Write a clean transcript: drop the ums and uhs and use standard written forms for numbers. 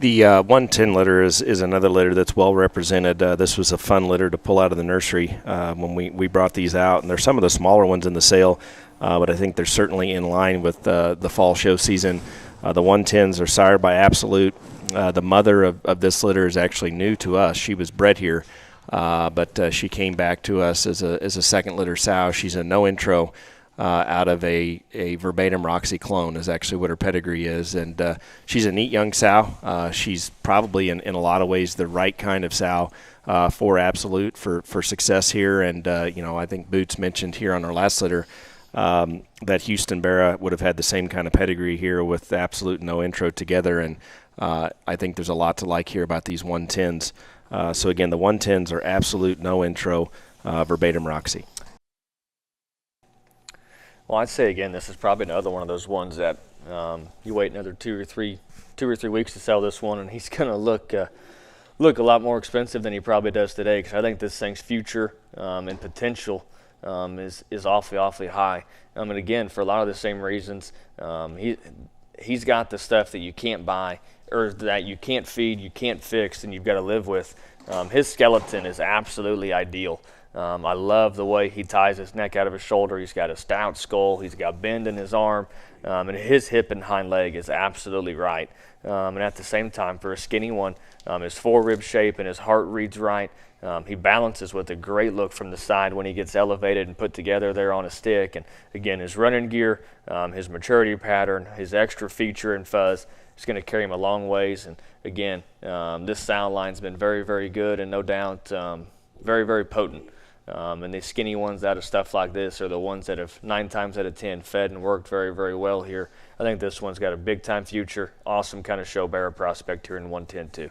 The 110 litter is another litter that's well represented. This was a fun litter to pull out of the nursery when we brought these out. And there's some of the smaller ones in the sale, but I think they're certainly in line with the fall show season. The 110s are sired by Absolute. The mother of this litter is actually new to us. She was bred here, but she came back to us as a second litter sow. She's a no intro. Out of a verbatim Roxy clone is actually what her pedigree is, and she's a neat young sow. She's probably in a lot of ways the right kind of sow for Absolute for success here, and I think Boots mentioned here on our last litter that Houston Barra would have had the same kind of pedigree here with Absolute and no intro together, and I think there's a lot to like here about these 110s. So again, the 110s are Absolute, no intro, verbatim Roxy. Well, I'd say again, this is probably another one of those ones that you wait another two or three weeks to sell this one, and he's going to look a lot more expensive than he probably does today. Because I think this thing's future and potential is awfully high. And again, for a lot of the same reasons, he's got the stuff that you can't buy or that you can't feed, you can't fix, and you've got to live with. His skeleton is absolutely ideal. I love the way he ties his neck out of his shoulder. He's got a stout skull. He's got bend in his arm. And his hip and hind leg is absolutely right. And at the same time, for a skinny one, his forerib shape and his heart reads right. He balances with a great look from the side when he gets elevated and put together there on a stick. And again, his running gear, his maturity pattern, his extra feature and fuzz is going to carry him a long ways. And again, this sow line's been very good and no doubt very potent. And these skinny ones out of stuff like this are the ones that have 9 times out of 10 fed and worked very well here. I think this one's got a big time future. Awesome kind of show bearer prospect here in 110 too.